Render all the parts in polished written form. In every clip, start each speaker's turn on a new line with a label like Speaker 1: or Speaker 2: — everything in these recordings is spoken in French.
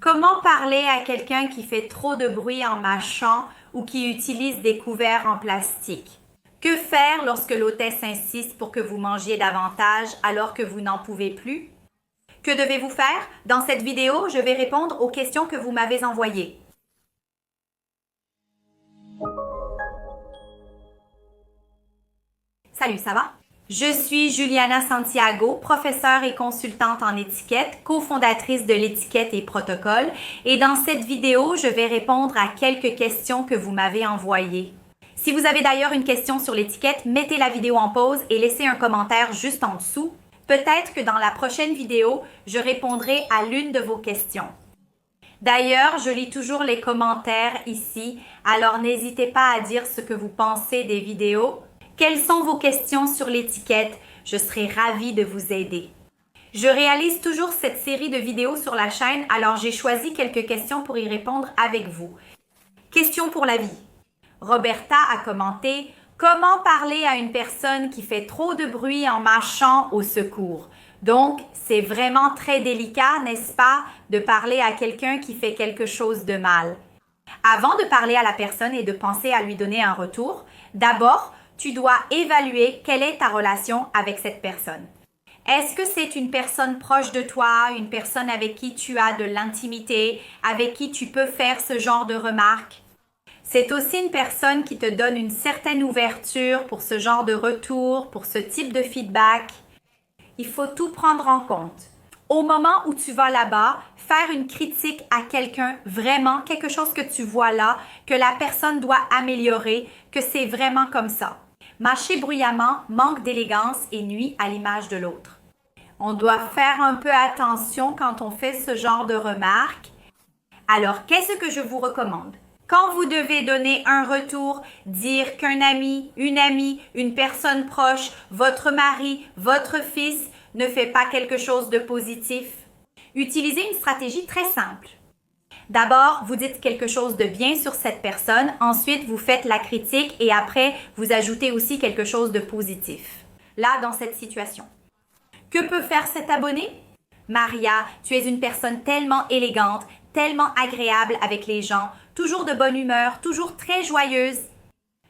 Speaker 1: Comment parler à quelqu'un qui fait trop de bruit en mâchant ou qui utilise des couverts en plastique? Que faire lorsque l'hôtesse insiste pour que vous mangiez davantage alors que vous n'en pouvez plus? Que devez-vous faire? Dans cette vidéo, je vais répondre aux questions que vous m'avez envoyées. Salut, ça va? Je suis Juliana Santiago, professeure et consultante en étiquette, cofondatrice de l'étiquette et protocole, et dans cette vidéo, je vais répondre à quelques questions que vous m'avez envoyées. Si vous avez d'ailleurs une question sur l'étiquette, mettez la vidéo en pause et laissez un commentaire juste en dessous. Peut-être que dans la prochaine vidéo, je répondrai à l'une de vos questions. D'ailleurs, je lis toujours les commentaires ici, alors n'hésitez pas à dire ce que vous pensez des vidéos. Quelles sont vos questions sur l'étiquette? Je serai ravie de vous aider. Je réalise toujours cette série de vidéos sur la chaîne, alors j'ai choisi quelques questions pour y répondre avec vous. Question pour la vie. Roberta a commenté « Comment parler à une personne qui fait trop de bruit en marchant au secours? » Donc, c'est vraiment très délicat, n'est-ce pas, de parler à quelqu'un qui fait quelque chose de mal. Avant de parler à la personne et de penser à lui donner un retour, d'abord, tu dois évaluer quelle est ta relation avec cette personne. Est-ce que c'est une personne proche de toi, une personne avec qui tu as de l'intimité, avec qui tu peux faire ce genre de remarques? C'est aussi une personne qui te donne une certaine ouverture pour ce genre de retour, pour ce type de feedback. Il faut tout prendre en compte. Au moment où tu vas là-bas, faire une critique à quelqu'un, vraiment quelque chose que tu vois là, que la personne doit améliorer, que c'est vraiment comme ça. Mâcher bruyamment manque d'élégance et nuit à l'image de l'autre. On doit faire un peu attention quand on fait ce genre de remarques. Alors, qu'est-ce que je vous recommande? Quand vous devez donner un retour, dire qu'un ami, une amie, une personne proche, votre mari, votre fils ne fait pas quelque chose de positif, utilisez une stratégie très simple. D'abord, vous dites quelque chose de bien sur cette personne, ensuite vous faites la critique et après vous ajoutez aussi quelque chose de positif. Là, dans cette situation. Que peut faire cet abonné? Maria, tu es une personne tellement élégante, tellement agréable avec les gens, toujours de bonne humeur, toujours très joyeuse.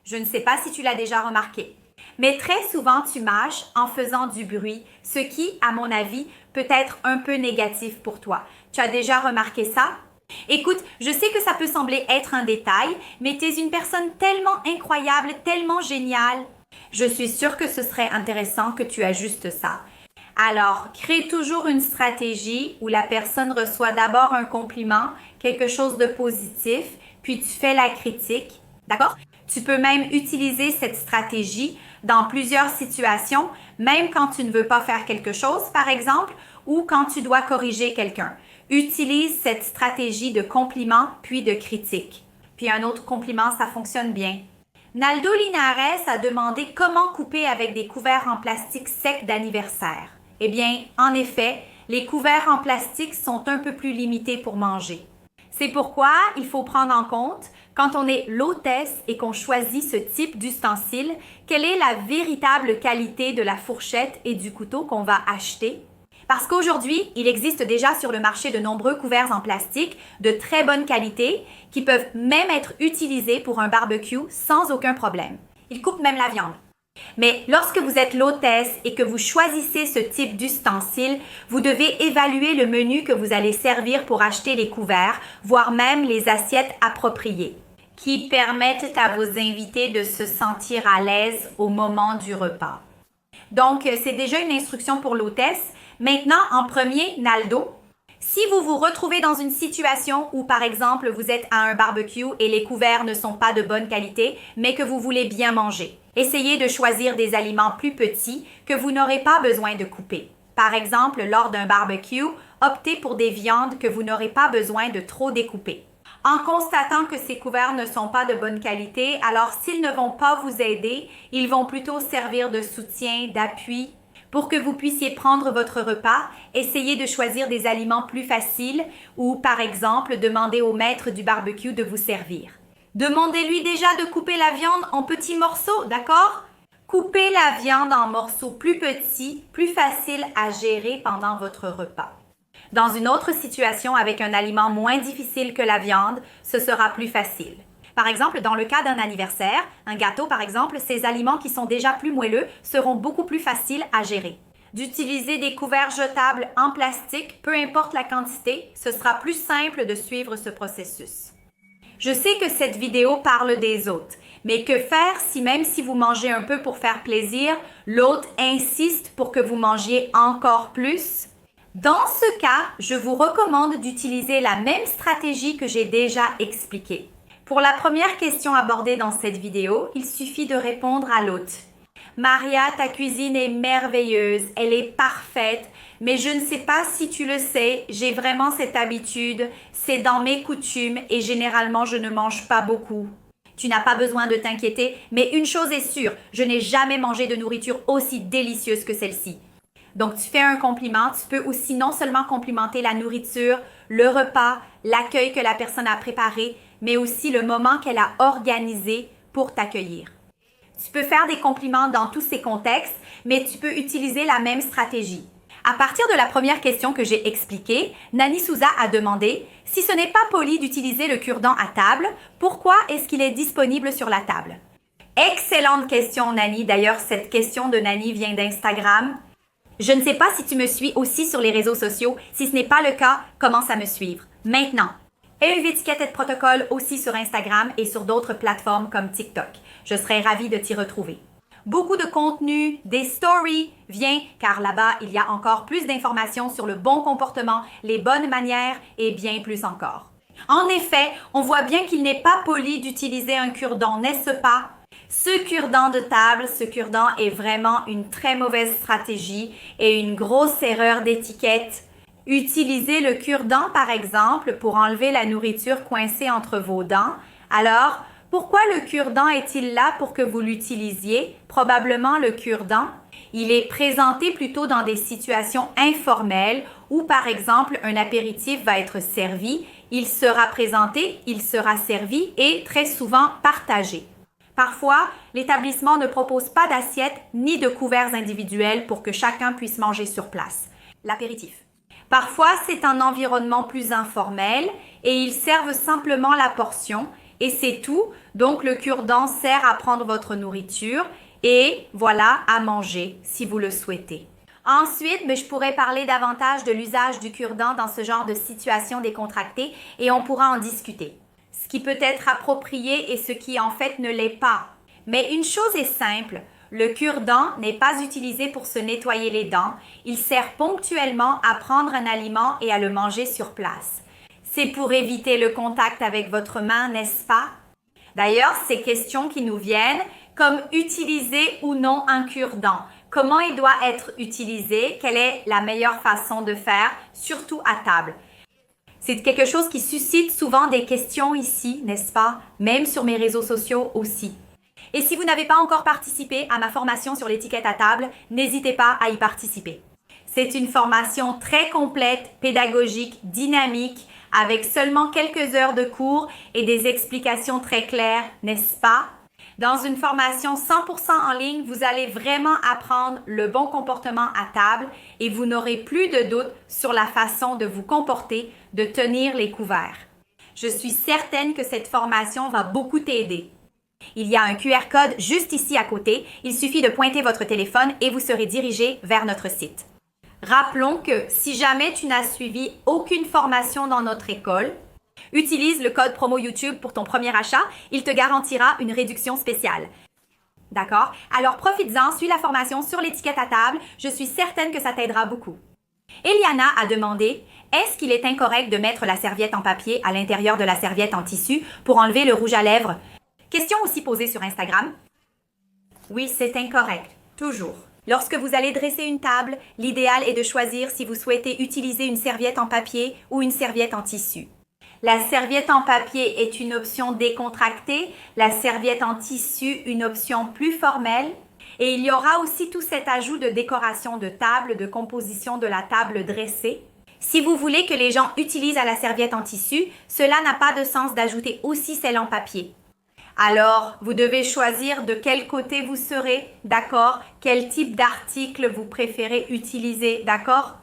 Speaker 1: Je ne sais pas si tu l'as déjà remarqué, mais très souvent tu mâches en faisant du bruit, ce qui, à mon avis, peut être un peu négatif pour toi. Tu as déjà remarqué ça? Écoute, je sais que ça peut sembler être un détail, mais tu es une personne tellement incroyable, tellement géniale. Je suis sûre que ce serait intéressant que tu ajustes ça. Alors, crée toujours une stratégie où la personne reçoit d'abord un compliment, quelque chose de positif, puis tu fais la critique, d'accord? Tu peux même utiliser cette stratégie dans plusieurs situations, même quand tu ne veux pas faire quelque chose, par exemple, ou quand tu dois corriger quelqu'un. Utilise cette stratégie de compliment puis de critique. Puis un autre compliment, ça fonctionne bien. Naldo Linares a demandé comment couper avec des couverts en plastique sec d'anniversaire. Eh bien, en effet, les couverts en plastique sont un peu plus limités pour manger. C'est pourquoi il faut prendre en compte, quand on est l'hôtesse et qu'on choisit ce type d'ustensile, quelle est la véritable qualité de la fourchette et du couteau qu'on va acheter. Parce qu'aujourd'hui, il existe déjà sur le marché de nombreux couverts en plastique de très bonne qualité qui peuvent même être utilisés pour un barbecue sans aucun problème. Ils coupent même la viande. Mais lorsque vous êtes l'hôtesse et que vous choisissez ce type d'ustensile, vous devez évaluer le menu que vous allez servir pour acheter les couverts, voire même les assiettes appropriées, qui permettent à vos invités de se sentir à l'aise au moment du repas. Donc, c'est déjà une instruction pour l'hôtesse. Maintenant, en premier, Naldo, si vous vous retrouvez dans une situation où, par exemple, vous êtes à un barbecue et les couverts ne sont pas de bonne qualité, mais que vous voulez bien manger, essayez de choisir des aliments plus petits que vous n'aurez pas besoin de couper. Par exemple, lors d'un barbecue, optez pour des viandes que vous n'aurez pas besoin de trop découper. En constatant que ces couverts ne sont pas de bonne qualité, alors s'ils ne vont pas vous aider, ils vont plutôt servir de soutien, d'appui. Pour que vous puissiez prendre votre repas, essayez de choisir des aliments plus faciles ou, par exemple, demandez au maître du barbecue de vous servir. Demandez-lui déjà de couper la viande en petits morceaux, d'accord? Coupez la viande en morceaux plus petits, plus faciles à gérer pendant votre repas. Dans une autre situation avec un aliment moins difficile que la viande, ce sera plus facile. Par exemple, dans le cas d'un anniversaire, un gâteau par exemple, ces aliments qui sont déjà plus moelleux seront beaucoup plus faciles à gérer. D'utiliser des couverts jetables en plastique, peu importe la quantité, ce sera plus simple de suivre ce processus. Je sais que cette vidéo parle des autres, mais que faire si même si vous mangez un peu pour faire plaisir, l'autre insiste pour que vous mangiez encore plus? Dans ce cas, je vous recommande d'utiliser la même stratégie que j'ai déjà expliquée. Pour la première question abordée dans cette vidéo, il suffit de répondre à l'autre. Maria, ta cuisine est merveilleuse, elle est parfaite, mais je ne sais pas si tu le sais, j'ai vraiment cette habitude, c'est dans mes coutumes et généralement je ne mange pas beaucoup. Tu n'as pas besoin de t'inquiéter, mais une chose est sûre, je n'ai jamais mangé de nourriture aussi délicieuse que celle-ci. Donc tu fais un compliment, tu peux aussi non seulement complimenter la nourriture, le repas, l'accueil que la personne a préparé, mais aussi le moment qu'elle a organisé pour t'accueillir. Tu peux faire des compliments dans tous ces contextes, mais tu peux utiliser la même stratégie. À partir de la première question que j'ai expliquée, Nani Souza a demandé « Si ce n'est pas poli d'utiliser le cure-dent à table, pourquoi est-ce qu'il est disponible sur la table ?» Excellente question, Nani. D'ailleurs, cette question de Nani vient d'Instagram. Je ne sais pas si tu me suis aussi sur les réseaux sociaux. Si ce n'est pas le cas, commence à me suivre. Maintenant, Étiquette et protocole aussi sur Instagram et sur d'autres plateformes comme TikTok. Je serai ravie de t'y retrouver. Beaucoup de contenu, des stories, viens car là-bas, il y a encore plus d'informations sur le bon comportement, les bonnes manières et bien plus encore. En effet, on voit bien qu'il n'est pas poli d'utiliser un cure-dent, n'est-ce pas? Ce cure-dent de table, ce cure-dent est vraiment une très mauvaise stratégie et une grosse erreur d'étiquette. Utilisez le cure-dent par exemple pour enlever la nourriture coincée entre vos dents. Alors, pourquoi le cure-dent est-il là pour que vous l'utilisiez? Probablement le cure-dent. Il est présenté plutôt dans des situations informelles où par exemple un apéritif va être servi. Il sera présenté, il sera servi et très souvent partagé. Parfois, l'établissement ne propose pas d'assiette ni de couverts individuels pour que chacun puisse manger sur place. L'apéritif. Parfois, c'est un environnement plus informel et ils servent simplement la portion et c'est tout. Donc, le cure-dent sert à prendre votre nourriture et voilà, à manger si vous le souhaitez. Ensuite, je pourrais parler davantage de l'usage du cure-dent dans ce genre de situation décontractée et on pourra en discuter. Ce qui peut être approprié et ce qui en fait ne l'est pas. Mais une chose est simple. Le cure-dent n'est pas utilisé pour se nettoyer les dents. Il sert ponctuellement à prendre un aliment et à le manger sur place. C'est pour éviter le contact avec votre main, n'est-ce pas? D'ailleurs, ces questions qui nous viennent, comme utiliser ou non un cure-dent. Comment il doit être utilisé? Quelle est la meilleure façon de faire, surtout à table? C'est quelque chose qui suscite souvent des questions ici, n'est-ce pas? Même sur mes réseaux sociaux aussi. Et si vous n'avez pas encore participé à ma formation sur l'étiquette à table, n'hésitez pas à y participer. C'est une formation très complète, pédagogique, dynamique, avec seulement quelques heures de cours et des explications très claires, n'est-ce pas? Dans une formation 100% en ligne, vous allez vraiment apprendre le bon comportement à table et vous n'aurez plus de doute sur la façon de vous comporter, de tenir les couverts. Je suis certaine que cette formation va beaucoup t'aider. Il y a un QR code juste ici à côté. Il suffit de pointer votre téléphone et vous serez dirigé vers notre site. Rappelons que si jamais tu n'as suivi aucune formation dans notre école, utilise le code promo YouTube pour ton premier achat. Il te garantira une réduction spéciale. D'accord? Alors profites-en, suis la formation sur l'étiquette à table. Je suis certaine que ça t'aidera beaucoup. Eliana a demandé « Est-ce qu'il est incorrect de mettre la serviette en papier à l'intérieur de la serviette en tissu pour enlever le rouge à lèvres? » Question aussi posée sur Instagram. Oui, c'est incorrect. Toujours. Lorsque vous allez dresser une table, l'idéal est de choisir si vous souhaitez utiliser une serviette en papier ou une serviette en tissu. La serviette en papier est une option décontractée, la serviette en tissu une option plus formelle. Et il y aura aussi tout cet ajout de décoration de table, de composition de la table dressée. Si vous voulez que les gens utilisent à la serviette en tissu, cela n'a pas de sens d'ajouter aussi celle en papier. Alors, vous devez choisir de quel côté vous serez, d'accord? Quel type d'article vous préférez utiliser, d'accord?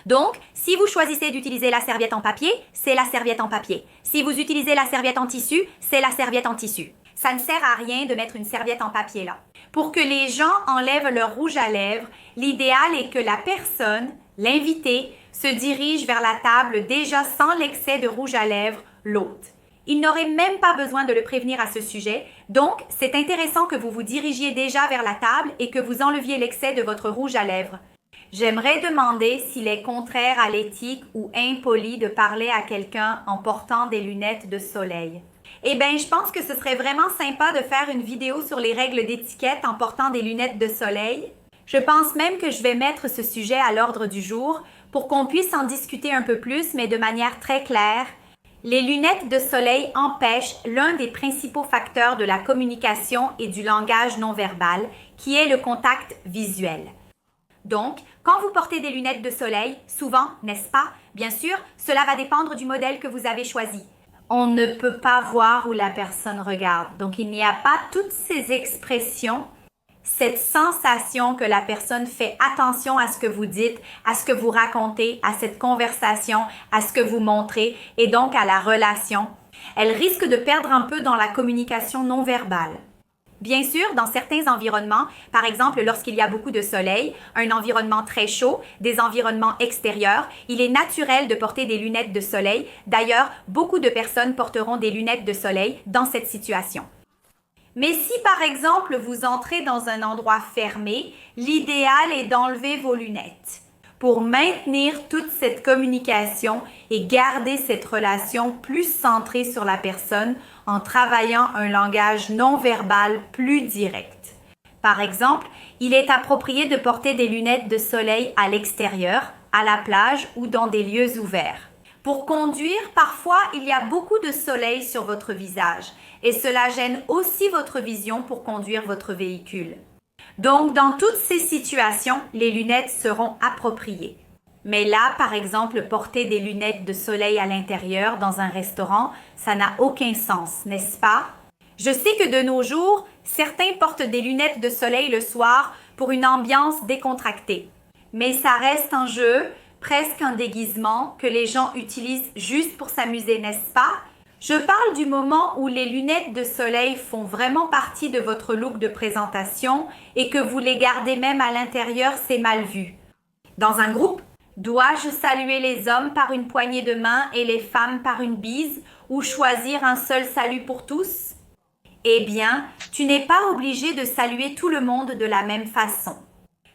Speaker 1: Donc, si vous choisissez d'utiliser la serviette en papier, c'est la serviette en papier. Si vous utilisez la serviette en tissu, c'est la serviette en tissu. Ça ne sert à rien de mettre une serviette en papier là. Pour que les gens enlèvent leur rouge à lèvres, l'idéal est que la personne, l'invité, se dirige vers la table déjà sans l'excès de rouge à lèvres, l'hôte. Il n'aurait même pas besoin de le prévenir à ce sujet, donc c'est intéressant que vous vous dirigiez déjà vers la table et que vous enleviez l'excès de votre rouge à lèvres. J'aimerais demander s'il est contraire à l'éthique ou impoli de parler à quelqu'un en portant des lunettes de soleil. Eh bien, je pense que ce serait vraiment sympa de faire une vidéo sur les règles d'étiquette en portant des lunettes de soleil. Je pense même que je vais mettre ce sujet à l'ordre du jour pour qu'on puisse en discuter un peu plus, mais de manière très claire. Les lunettes de soleil empêchent l'un des principaux facteurs de la communication et du langage non verbal, qui est le contact visuel. Donc, quand vous portez des lunettes de soleil, souvent, n'est-ce pas? Bien sûr, cela va dépendre du modèle que vous avez choisi. On ne peut pas voir où la personne regarde. Donc, il n'y a pas toutes ces expressions, cette sensation que la personne fait attention à ce que vous dites, à ce que vous racontez, à cette conversation, à ce que vous montrez et donc à la relation. Elle risque de perdre un peu dans la communication non verbale. Bien sûr, dans certains environnements, par exemple lorsqu'il y a beaucoup de soleil, un environnement très chaud, des environnements extérieurs, il est naturel de porter des lunettes de soleil. D'ailleurs, beaucoup de personnes porteront des lunettes de soleil dans cette situation. Mais si par exemple vous entrez dans un endroit fermé, l'idéal est d'enlever vos lunettes pour maintenir toute cette communication et garder cette relation plus centrée sur la personne en travaillant un langage non verbal plus direct. Par exemple, il est approprié de porter des lunettes de soleil à l'extérieur, à la plage ou dans des lieux ouverts. Pour conduire, parfois, il y a beaucoup de soleil sur votre visage et cela gêne aussi votre vision pour conduire votre véhicule. Donc, dans toutes ces situations, les lunettes seront appropriées. Mais là, par exemple, porter des lunettes de soleil à l'intérieur dans un restaurant, ça n'a aucun sens, n'est-ce pas? Je sais que de nos jours, certains portent des lunettes de soleil le soir pour une ambiance décontractée. Mais ça reste un jeu, presque un déguisement que les gens utilisent juste pour s'amuser, n'est-ce pas? Je parle du moment où les lunettes de soleil font vraiment partie de votre look de présentation et que vous les gardez même à l'intérieur, c'est mal vu. Dans un groupe, dois-je saluer les hommes par une poignée de main et les femmes par une bise ou choisir un seul salut pour tous? Eh bien, tu n'es pas obligé de saluer tout le monde de la même façon.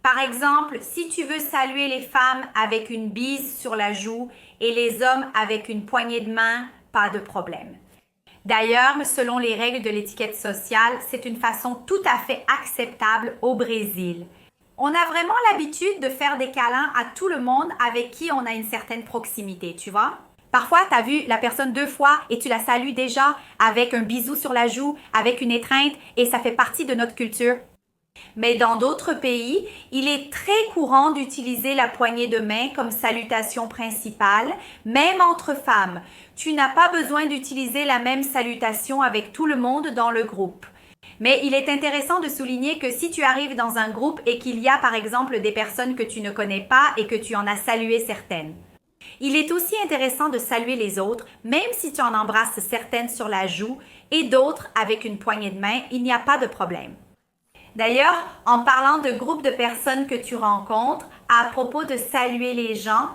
Speaker 1: Par exemple, si tu veux saluer les femmes avec une bise sur la joue et les hommes avec une poignée de main, pas de problème. D'ailleurs, selon les règles de l'étiquette sociale, c'est une façon tout à fait acceptable au Brésil. On a vraiment l'habitude de faire des câlins à tout le monde avec qui on a une certaine proximité, tu vois? Parfois, tu as vu la personne 2 fois et tu la salues déjà avec un bisou sur la joue, avec une étreinte et ça fait partie de notre culture. Mais dans d'autres pays, il est très courant d'utiliser la poignée de main comme salutation principale, même entre femmes. Tu n'as pas besoin d'utiliser la même salutation avec tout le monde dans le groupe. Mais il est intéressant de souligner que si tu arrives dans un groupe et qu'il y a par exemple des personnes que tu ne connais pas et que tu en as salué certaines, il est aussi intéressant de saluer les autres, même si tu en embrasses certaines sur la joue et d'autres avec une poignée de main, il n'y a pas de problème. D'ailleurs, en parlant de groupes de personnes que tu rencontres, à propos de saluer les gens,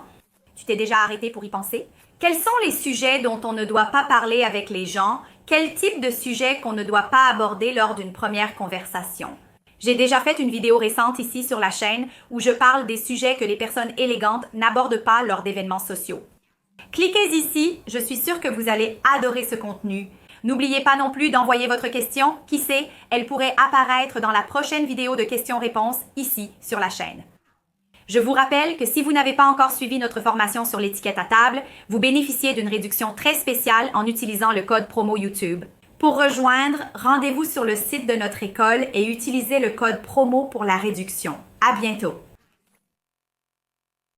Speaker 1: tu t'es déjà arrêté pour y penser? Quels sont les sujets dont on ne doit pas parler avec les gens? Quel type de sujet qu'on ne doit pas aborder lors d'une première conversation? J'ai déjà fait une vidéo récente ici sur la chaîne où je parle des sujets que les personnes élégantes n'abordent pas lors d'événements sociaux. Cliquez ici, je suis sûre que vous allez adorer ce contenu. N'oubliez pas non plus d'envoyer votre question. Qui sait, elle pourrait apparaître dans la prochaine vidéo de questions-réponses ici sur la chaîne. Je vous rappelle que si vous n'avez pas encore suivi notre formation sur l'étiquette à table, vous bénéficiez d'une réduction très spéciale en utilisant le code promo YouTube. Pour rejoindre, rendez-vous sur le site de notre école et utilisez le code promo pour la réduction. À bientôt!